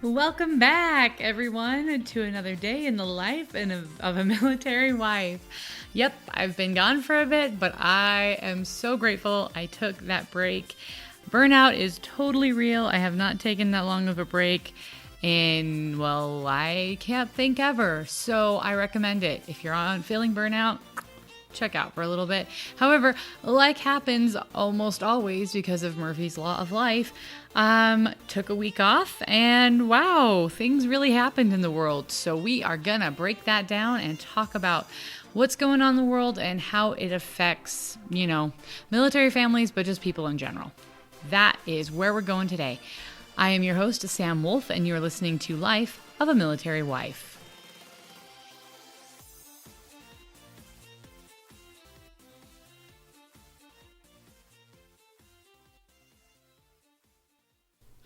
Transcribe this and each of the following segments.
Welcome back, everyone, to another day in the life of a military wife. Yep, I've been gone for a bit, but I am so grateful I took that break. Burnout is totally real. I have not taken that long of a break in, well, I can't think ever. So I recommend it. If you're feeling burnout, check out for a little bit. However, like happens almost always because of Murphy's Law of Life, took a week off and wow, things really happened in the world. So we are gonna break that down and talk about what's going on in the world and how it affects, military families, but just people in general. That is where we're going today. I am your host, Sam Wolf, and you're listening to Life of a Military Wife.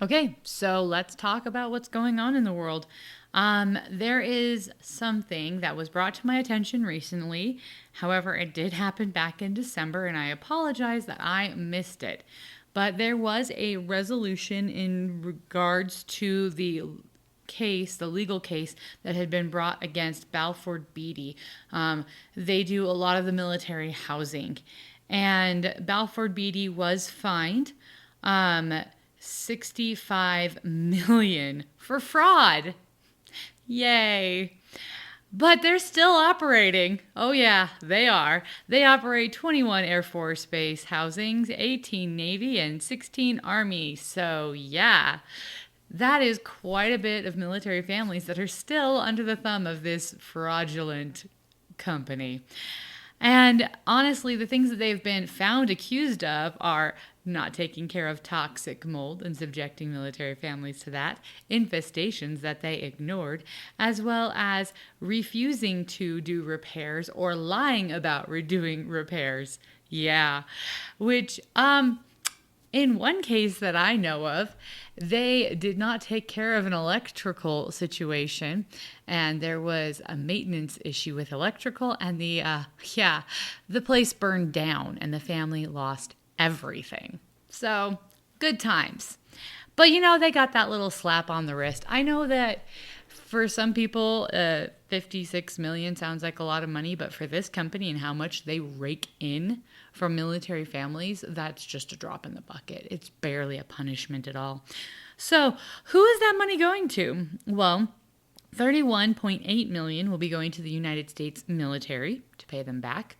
Okay, so let's talk about what's going on in the world. There is something that was brought to my attention recently. However, it did happen back in December, and I apologize that I missed it. But there was a resolution in regards to the legal case that had been brought against Balfour Beatty. They do a lot of the military housing, and Balfour Beatty was fined. $65 million for fraud. Yay. But they're still operating. Oh yeah, they are. They operate 21 Air Force Base housings, 18 Navy, and 16 Army. So yeah, that is quite a bit of military families that are still under the thumb of this fraudulent company. And honestly, the things that they've been found accused of are not taking care of toxic mold and subjecting military families to that, infestations that they ignored, as well as refusing to do repairs or lying about doing repairs. Yeah, which, in one case that I know of, they did not take care of an electrical situation, and there was a maintenance issue with electrical, and the place burned down, and the family lost everything. So, good times. But they got that little slap on the wrist. I know that for some people, 56 million sounds like a lot of money, but for this company and how much they rake in from military families, that's just a drop in the bucket. It's barely a punishment at all. So, who is that money going to? Well, 31.8 million will be going to the United States military to pay them back.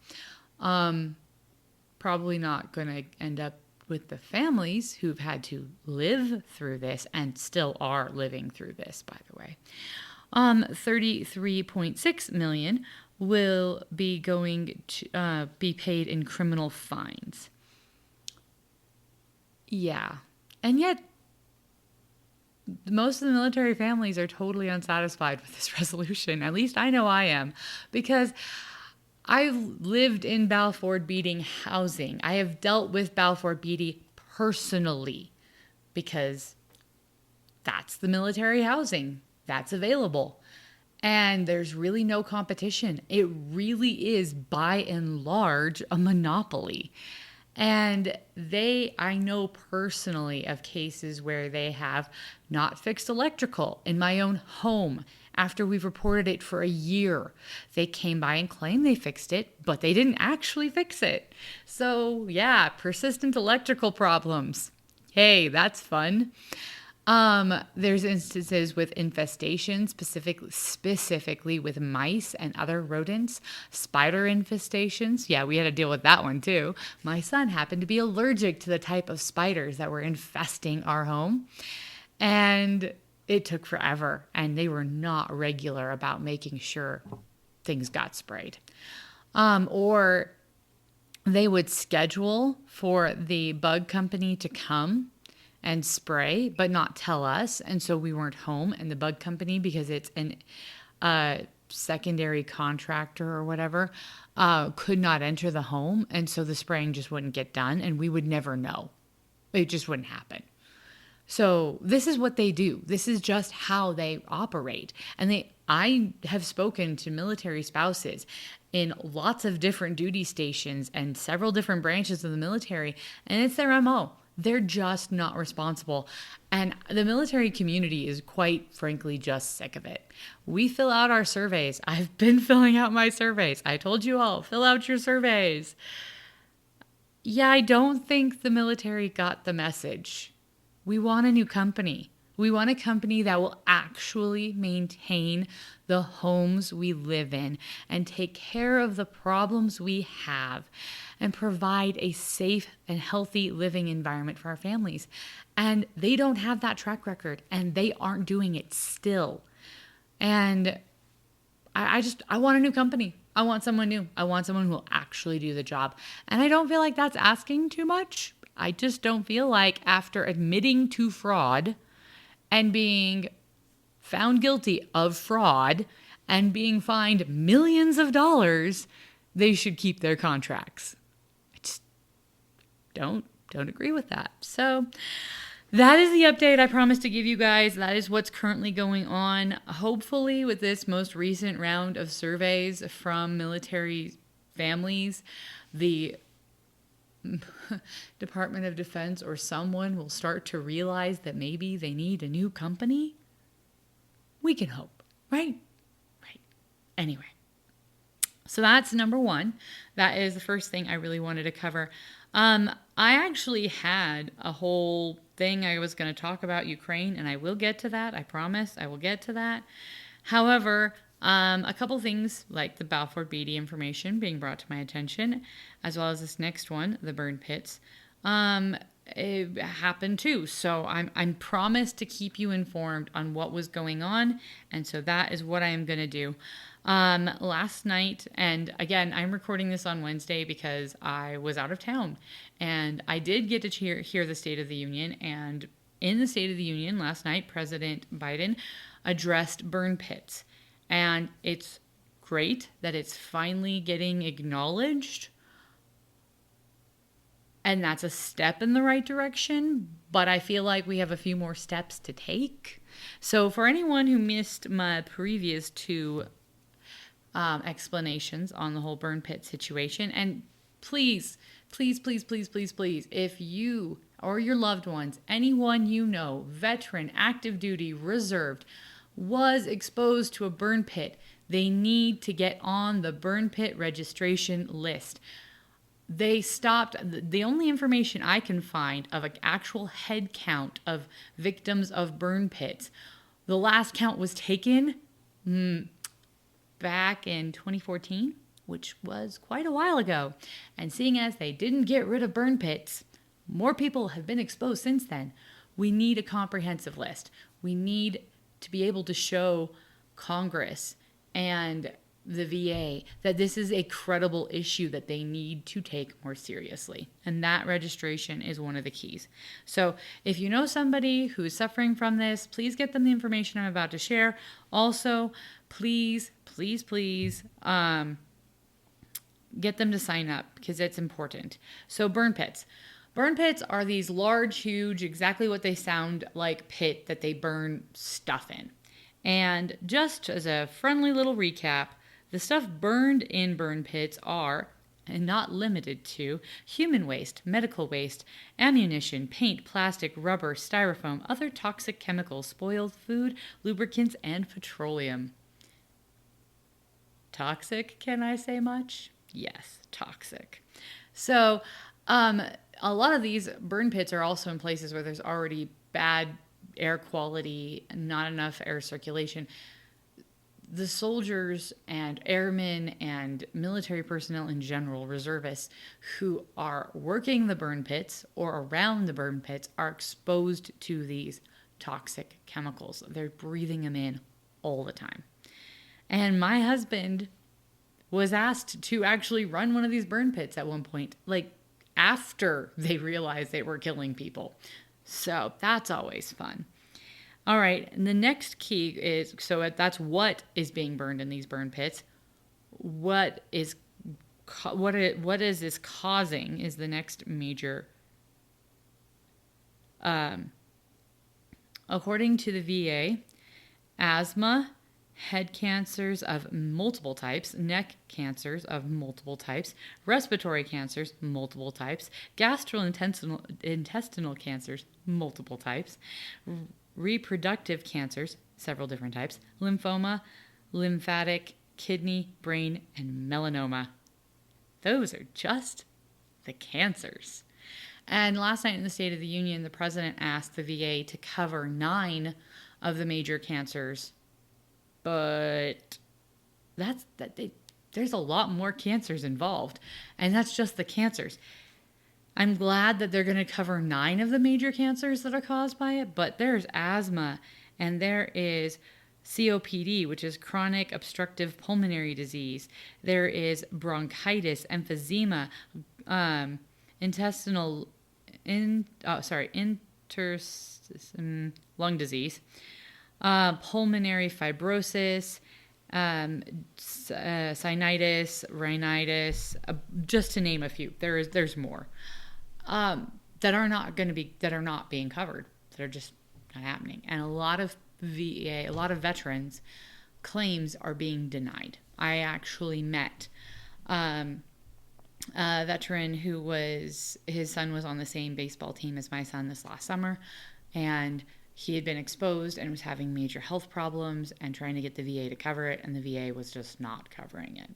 Probably not going to end up with the families who've had to live through this and still are living through this, by the way. 33.6 million will be going to be paid in criminal fines. Yeah. And yet, most of the military families are totally unsatisfied with this resolution. At least I know I am. Because I've lived in Balfour Beatty housing. I have dealt with Balfour Beatty personally because that's the military housing that's available. And there's really no competition. It really is, by and large, a monopoly. And I know personally of cases where they have not fixed electrical in my own home. After we've reported it for a year, they came by and claimed they fixed it, but they didn't actually fix it. So yeah, persistent electrical problems. Hey, that's fun. There's instances with infestation, specifically with mice and other rodents, spider infestations. Yeah, we had to deal with that one too. My son happened to be allergic to the type of spiders that were infesting our home. And it took forever, and they were not regular about making sure things got sprayed. Or they would schedule for the bug company to come and spray, but not tell us. And so we weren't home, and the bug company, because it's an secondary contractor or whatever, could not enter the home. And so the spraying just wouldn't get done, and we would never know. It just wouldn't happen. So this is what they do. This is just how they operate. And I have spoken to military spouses in lots of different duty stations and several different branches of the military, and it's their MO. They're just not responsible. And the military community is quite frankly just sick of it. We fill out our surveys. I've been filling out my surveys. I told you all, fill out your surveys. Yeah, I don't think the military got the message. We want a new company. We want a company that will actually maintain the homes we live in and take care of the problems we have and provide a safe and healthy living environment for our families. And they don't have that track record, and they aren't doing it still. And I want a new company. I want someone new. I want someone who will actually do the job. And I don't feel like that's asking too much. I just don't feel like after admitting to fraud and being found guilty of fraud and being fined millions of dollars, they should keep their contracts. I just don't agree with that. So that is the update I promised to give you guys. That is what's currently going on. Hopefully, with this most recent round of surveys from military families, the Department of Defense or someone will start to realize that maybe they need a new company. We can hope, right? Right. Anyway, so that's number one. That is the first thing I really wanted to cover. I actually had a whole thing I was going to talk about Ukraine, and I will get to that. I promise I will get to that. However, a couple things like the Balfour Beatty information being brought to my attention, as well as this next one, the burn pits, it happened too. So I'm promised to keep you informed on what was going on, and so that is what I am going to do. Last night, and again, I'm recording this on Wednesday because I was out of town, and I did get to hear the State of the Union, and in the State of the Union last night, President Biden addressed burn pits, and it's great that it's finally getting acknowledged, and that's a step in the right direction, but I feel like we have a few more steps to take. So for anyone who missed my previous two explanations on the whole burn pit situation, and please, if you or your loved ones, anyone you know, veteran, active duty, reserved, was exposed to a burn pit, they need to get on the burn pit registration list. They stopped, the only information I can find of an actual head count of victims of burn pits, the last count was taken back in 2014, which was quite a while ago. And seeing as they didn't get rid of burn pits, more people have been exposed since then. We need a comprehensive list. We need to be able to show Congress and the VA that this is a credible issue that they need to take more seriously. And that registration is one of the keys. So if you know somebody who's suffering from this, please get them the information I'm about to share. Also, please get them to sign up because it's important. So burn pits. Burn pits are these large, huge, exactly what they sound like pit that they burn stuff in. And just as a friendly little recap, the stuff burned in burn pits are, and not limited to, human waste, medical waste, ammunition, paint, plastic, rubber, styrofoam, other toxic chemicals, spoiled food, lubricants, and petroleum. Toxic, can I say much? Yes, toxic. So, a lot of these burn pits are also in places where there's already bad air quality, not enough air circulation. The soldiers and airmen and military personnel in general, reservists, who are working the burn pits or around the burn pits are exposed to these toxic chemicals. They're breathing them in all the time. And my husband was asked to actually run one of these burn pits at one point, like after they realized they were killing people. So that's always fun. All right, and the next key is, so that's what is being burned in these burn pits. What is this causing is the next major According to the VA, asthma, head cancers of multiple types, neck cancers of multiple types, respiratory cancers, multiple types, gastrointestinal cancers, multiple types, reproductive cancers, several different types, lymphoma, lymphatic, kidney, brain, and melanoma. Those are just the cancers. And last night in the State of the Union, the president asked the VA to cover 9 of the major cancers. But there's a lot more cancers involved, and that's just the cancers. I'm glad that they're going to cover 9 of the major cancers that are caused by it, but there's asthma, and there is COPD, which is chronic obstructive pulmonary disease. There is bronchitis, emphysema, lung disease, pulmonary fibrosis, sinusitis, rhinitis, just to name a few. There's more that are not being covered, that are just not happening. And a lot of veterans' claims are being denied. I actually met a veteran his son was on the same baseball team as my son this last summer, and he had been exposed and was having major health problems and trying to get the VA to cover it, and the VA was just not covering it.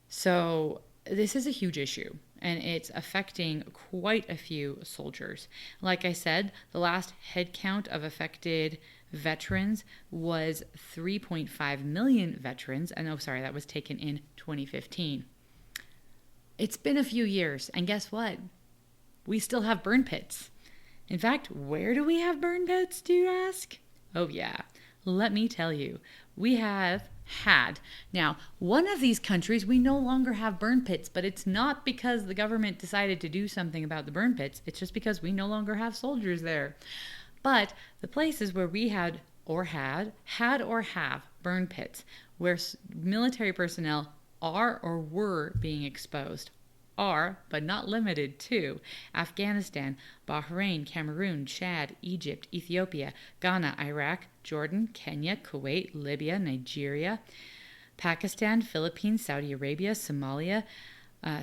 So this is a huge issue, and it's affecting quite a few soldiers. Like I said, the last head count of affected veterans was 3.5 million veterans, and that was taken in 2015. It's been a few years, and guess what? We still have burn pits. In fact, where do we have burn pits, do you ask? Oh yeah, let me tell you. We have had. Now, one of these countries, we no longer have burn pits, but it's not because the government decided to do something about the burn pits. It's just because we no longer have soldiers there. But the places where we had or have burn pits, where military personnel are or were being exposed, are, but not limited to, Afghanistan, Bahrain, Cameroon, Chad, Egypt, Ethiopia, Ghana, Iraq, Jordan, Kenya, Kuwait, Libya, Nigeria, Pakistan, Philippines, Saudi Arabia, Somalia,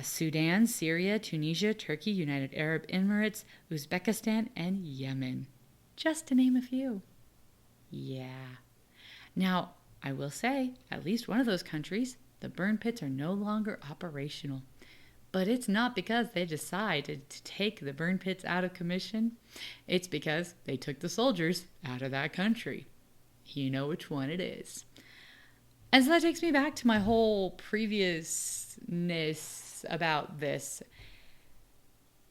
Sudan, Syria, Tunisia, Turkey, United Arab Emirates, Uzbekistan, and Yemen. Just to name a few. Yeah. Now, I will say, at least one of those countries, the burn pits are no longer operational. But it's not because they decided to take the burn pits out of commission. It's because they took the soldiers out of that country. You know which one it is. And so that takes me back to my whole previousness about this.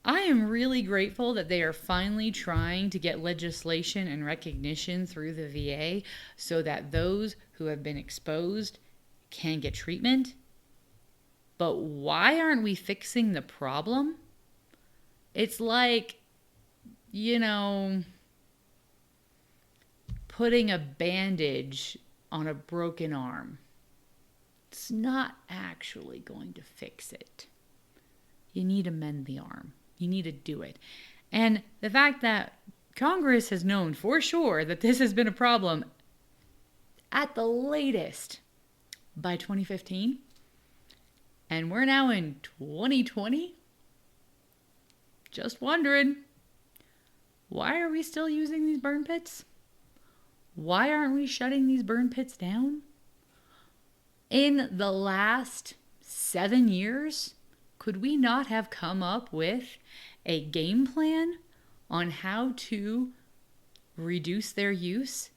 I am really grateful that they are finally trying to get legislation and recognition through the VA so that those who have been exposed can get treatment. But why aren't we fixing the problem? It's like, putting a bandage on a broken arm. It's not actually going to fix it. You need to mend the arm. You need to do it. And the fact that Congress has known for sure that this has been a problem at the latest by 2015, and we're now in 2020, just wondering, why are we still using these burn pits? Why aren't we shutting these burn pits down? In the last 7 years, could we not have come up with a game plan on how to reduce their use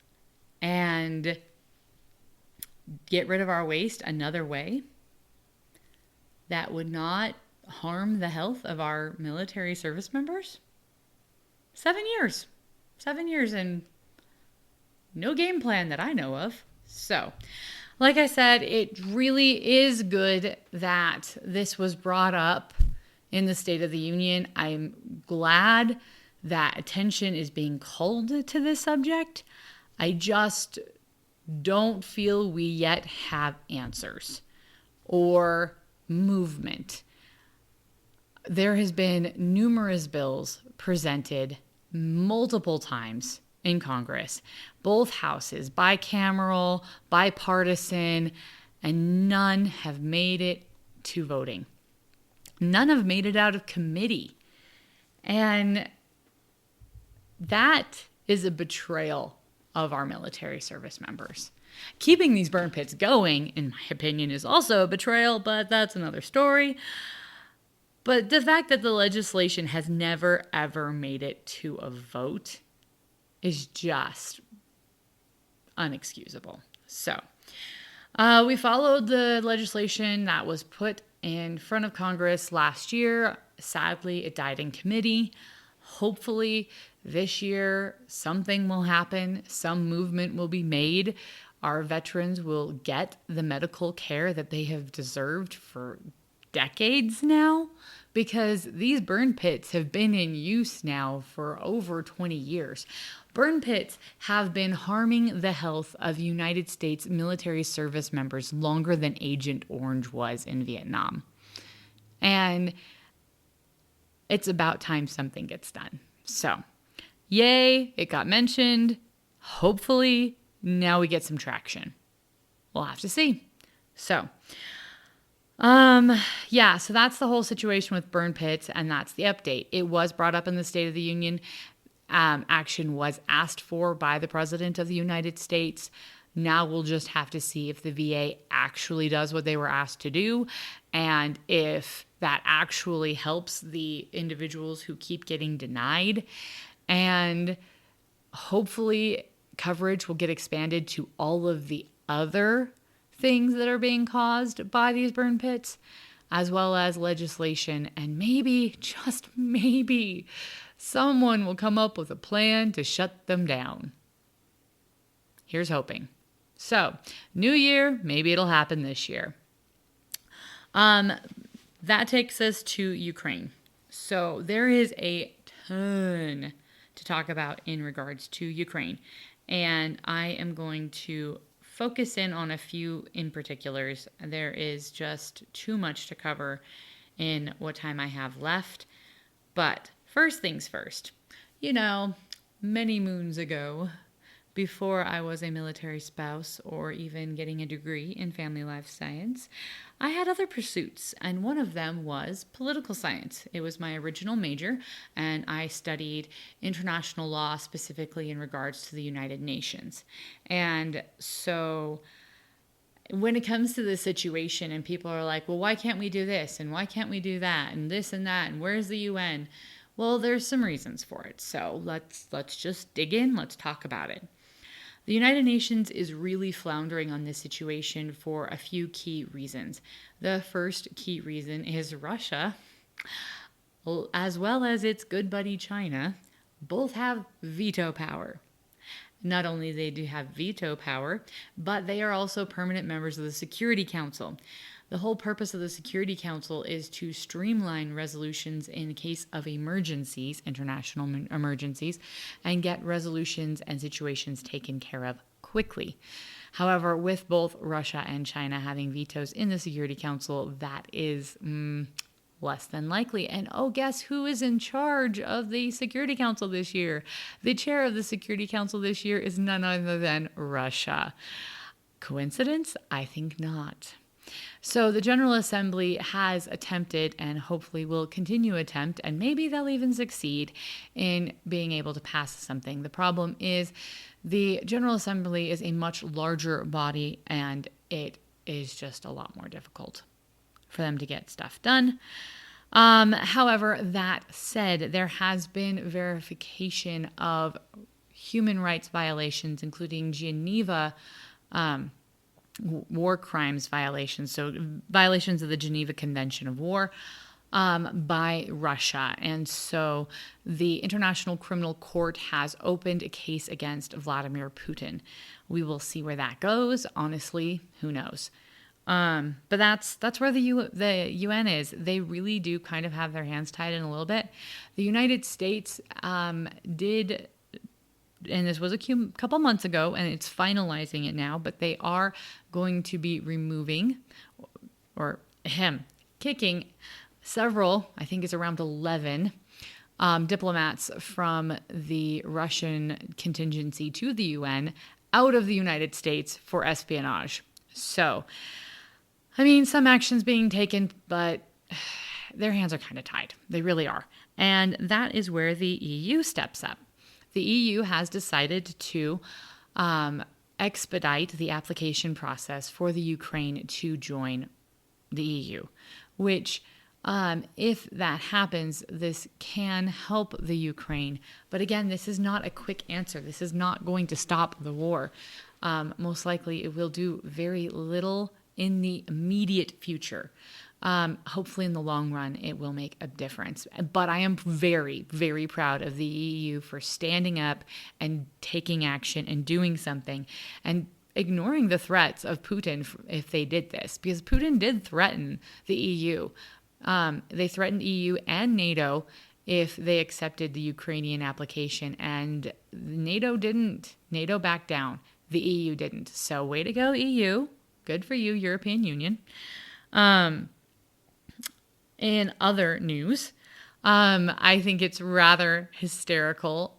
and get rid of our waste another way that would not harm the health of our military service members? 7 years. 7 years and no game plan that I know of. So, like I said, it really is good that this was brought up in the State of the Union. I'm glad that attention is being called to this subject. I just don't feel we yet have answers or movement. There has been numerous bills presented multiple times in Congress, both houses, bicameral, bipartisan, and none have made it to voting. None have made it out of committee. And that is a betrayal of our military service members. Keeping these burn pits going, in my opinion, is also a betrayal, but that's another story. But the fact that the legislation has never, ever made it to a vote is just unexcusable. So, we followed the legislation that was put in front of Congress last year. Sadly, it died in committee. Hopefully, this year, something will happen. Some movement will be made. Our veterans will get the medical care that they have deserved for decades now, because these burn pits have been in use now for over 20 years. Burn pits have been harming the health of United States military service members longer than Agent Orange was in Vietnam. And it's about time something gets done. So, yay, it got mentioned. Hopefully, now we get some traction. We'll have to see. So, so that's the whole situation with burn pits, and that's the update. It was brought up in the State of the Union. Action was asked for by the President of the United States. Now we'll just have to see if the VA actually does what they were asked to do, and if that actually helps the individuals who keep getting denied. And hopefully coverage will get expanded to all of the other things that are being caused by these burn pits, as well as legislation. And maybe, just maybe, someone will come up with a plan to shut them down. Here's hoping. So, new year, maybe it'll happen this year. That takes us to Ukraine. So there is a ton to talk about in regards to Ukraine. And I am going to focus in on a few in particulars. There is just too much to cover in what time I have left. But first things first, many moons ago, before I was a military spouse or even getting a degree in family life science, I had other pursuits, and one of them was political science. It was my original major, and I studied international law, specifically in regards to the United Nations. And so when it comes to this situation and people are like, well, why can't we do this? And why can't we do that? And this and that? And where's the UN? Well, there's some reasons for it. So let's just dig in. Let's talk about it. The United Nations is really floundering on this situation for a few key reasons. The first key reason is Russia, as well as its good buddy China, both have veto power. Not only do they have veto power, but they are also permanent members of the Security Council. The whole purpose of the Security Council is to streamline resolutions in case of emergencies, international emergencies, and get resolutions and situations taken care of quickly. However, with both Russia and China having vetoes in the Security Council, that is less than likely. And guess who is in charge of the Security Council this year? The chair of the Security Council this year is none other than Russia. Coincidence? I think not. So the General Assembly has attempted, and hopefully will continue to attempt, and maybe they'll even succeed in being able to pass something. The problem is the General Assembly is a much larger body, and it is just a lot more difficult for them to get stuff done. However, that said, there has been verification of human rights violations, including Geneva war crimes violations, so violations of the Geneva Convention of War by Russia. And so the International Criminal Court has opened a case against Vladimir Putin. We will see where that goes. Honestly, who knows? But that's where the UN is. They really do kind of have their hands tied in a little bit. The United States did, and this was a couple months ago, and it's finalizing it now, but they are going to be removing kicking several, I think it's around 11, diplomats from the Russian contingency to the UN out of the United States for espionage. So, I mean, some action's being taken, but their hands are kind of tied. They really are. And that is where the EU steps up. The EU has decided to expedite the application process for the Ukraine to join the EU, which, if that happens, this can help the Ukraine. But again, this is not a quick answer. This is not going to stop the war. Most likely, it will do very little in the immediate future. Hopefully in the long run, it will make a difference. But I am very, very proud of the EU for standing up and taking action and doing something and ignoring the threats of Putin if they did this, because Putin did threaten the EU. They threatened EU and NATO if they accepted the Ukrainian application, and NATO didn't. NATO backed down. The EU didn't. So way to go, EU. Good for you, European Union. In other news, I think it's rather hysterical.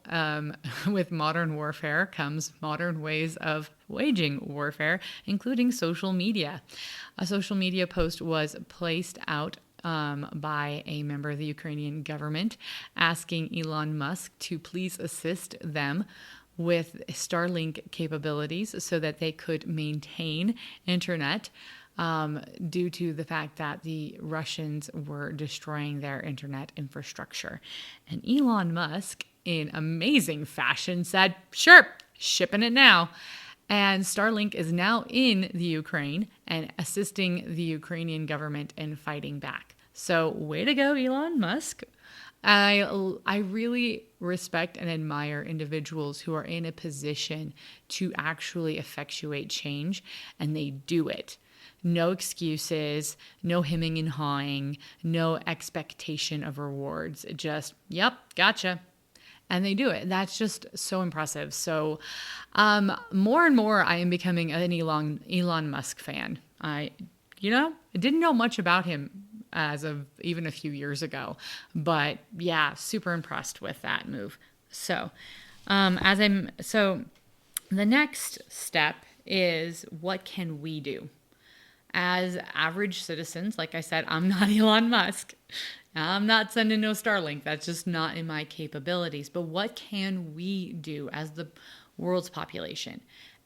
With modern warfare comes modern ways of waging warfare, including social media. A social media post was placed out by a member of the Ukrainian government asking Elon Musk to please assist them with Starlink capabilities so that they could maintain internet due to the fact that the Russians were destroying their internet infrastructure. And Elon Musk, in amazing fashion, said, sure, shipping it now. And Starlink is now in the Ukraine and assisting the Ukrainian government in fighting back. So way to go, Elon Musk. I really respect and admire individuals who are in a position to actually effectuate change, and they do it. No excuses, no hemming and hawing, no expectation of rewards. Just, yep, gotcha. And they do it. That's just so impressive. So more and more I am becoming an Elon Musk fan. I didn't know much about him as of even a few years ago. But yeah, super impressed with that move. So the next step is, what can we do? As average citizens, like I said, I'm not Elon Musk. I'm not sending no Starlink. That's just not in my capabilities. But what can we do as the world's population?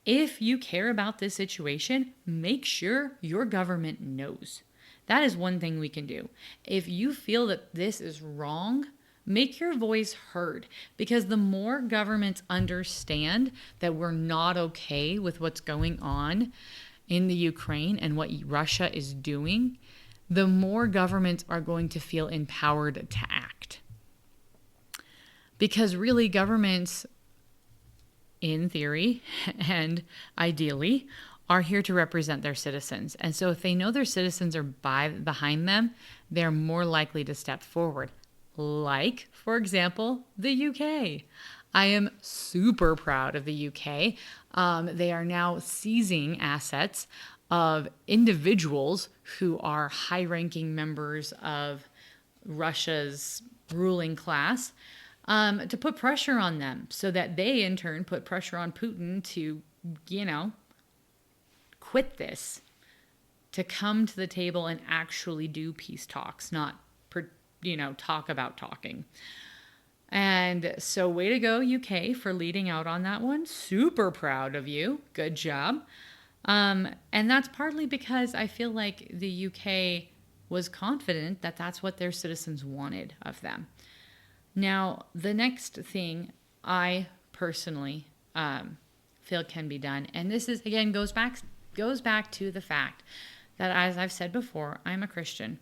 If you care about this situation, make sure your government knows. That is one thing we can do. If you feel that this is wrong, make your voice heard, because the more governments understand that we're not okay with what's going on in the Ukraine and what Russia is doing, the more governments are going to feel empowered to act. Because really, governments, in theory and ideally, are here to represent their citizens. And so if they know their citizens are behind them, they're more likely to step forward. Like, for example, the UK. I am super proud of the UK. They are now seizing assets of individuals who are high-ranking members of Russia's ruling class, to put pressure on them so that they, in turn, put pressure on Putin to, quit this, to come to the table and actually do peace talks, not, talk about talking. And so way to go, UK, for leading out on that one. Super proud of you. Good job. And that's partly because I feel like the UK was confident that that's what their citizens wanted of them. Now, the next thing I personally feel can be done, and this is, again, goes back to the fact that, as I've said before, I'm a Christian.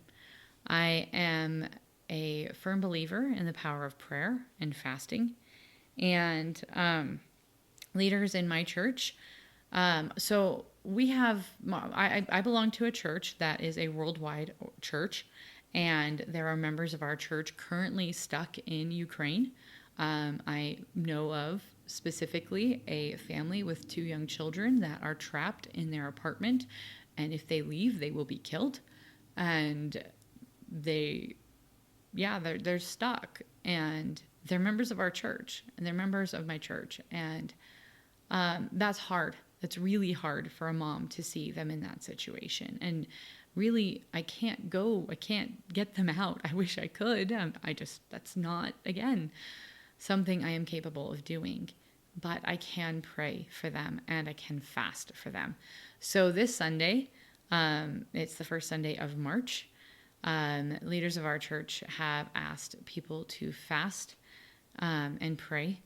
I am a firm believer in the power of prayer and fasting, and leaders in my church. So we have, I belong to a church that is a worldwide church, and there are members of our church currently stuck in Ukraine. I know of specifically a family with 2 young children that are trapped in their apartment, and if they leave, they will be killed. And they're stuck, and they're members of our church, and they're members of my church. And that's hard. That's really hard for a mom to see them in that situation. And really, I can't get them out. I wish I could. That's not, again, something I am capable of doing. But I can pray for them, and I can fast for them. So this Sunday, it's the first Sunday of March, leaders of our church have asked people to fast and pray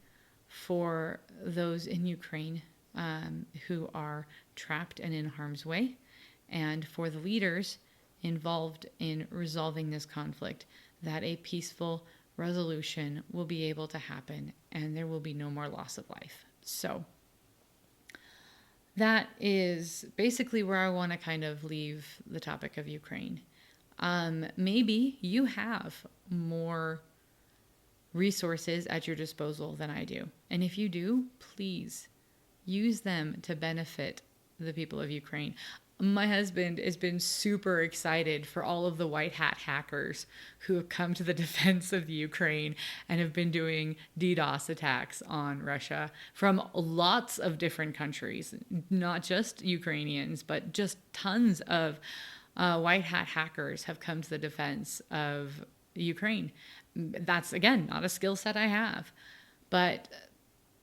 for those in Ukraine who are trapped and in harm's way, and for the leaders involved in resolving this conflict, that a peaceful resolution will be able to happen and there will be no more loss of life. So that is basically where I want to kind of leave the topic of Ukraine. Maybe you have more resources at your disposal than I do. And if you do, please use them to benefit the people of Ukraine. My husband has been super excited for all of the white hat hackers who have come to the defense of the Ukraine and have been doing DDoS attacks on Russia from lots of different countries, not just Ukrainians, but just tons of white hat hackers have come to the defense of Ukraine. That's, again, not a skill set I have, but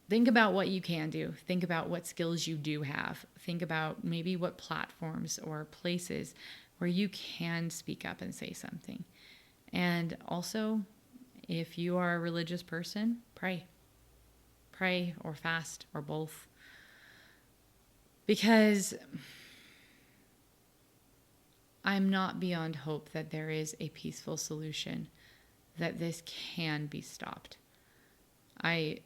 think about what you can do. Think about what skills you do have. Think about maybe what platforms or places where you can speak up and say something. And also, if you are a religious person, pray. Pray or fast or both. Because I'm not beyond hope that there is a peaceful solution, that this can be stopped. I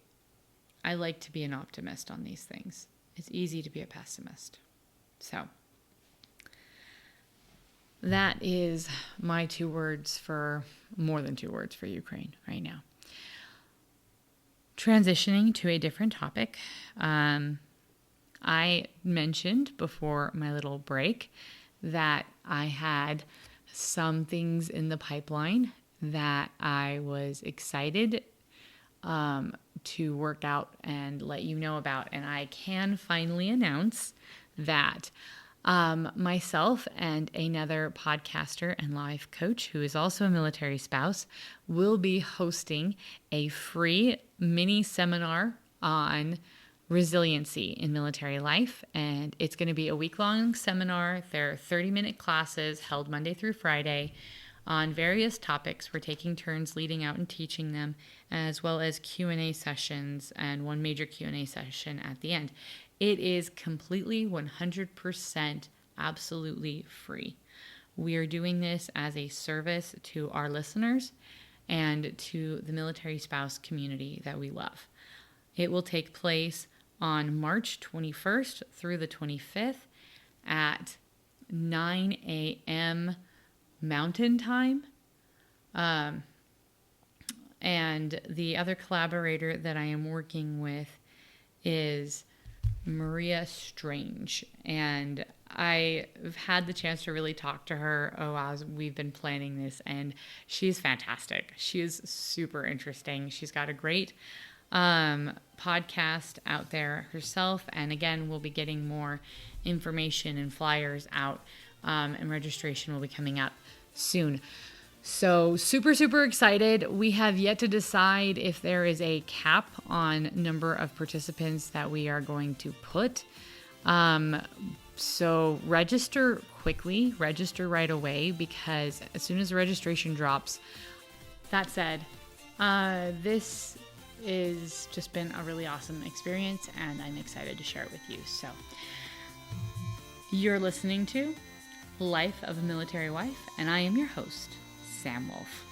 like to be an optimist on these things. It's easy to be a pessimist. So that is my 2 words for, more than 2 words for Ukraine right now. Transitioning to a different topic. I mentioned before my little break that I had some things in the pipeline that I was excited to work out and let you know about. And I can finally announce that myself and another podcaster and life coach who is also a military spouse will be hosting a free mini seminar on resiliency in military life. And it's going to be a week-long seminar. There are 30-minute classes held Monday through Friday on various topics. We're taking turns leading out and teaching them, as well as Q&A sessions and one major Q&A session at the end. It is completely 100% absolutely free. We are doing this as a service to our listeners and to the military spouse community that we love. It will take place on March 21st through the 25th at 9 a.m. Mountain Time. And the other collaborator that I am working with is Maria Strange. And I've had the chance to really talk to her as we've been planning this, and she's fantastic. She is super interesting. She's got a great podcast out there herself. And again, we'll be getting more information and flyers out, and registration will be coming up soon. So super, super excited. We have yet to decide if there is a cap on number of participants that we are going to put. So register quickly, register right away, because as soon as the registration drops. That said, this is just been a really awesome experience, and I'm excited to share it with you. So you're listening to Life of a Military Wife, and I am your host, Sam Wolf.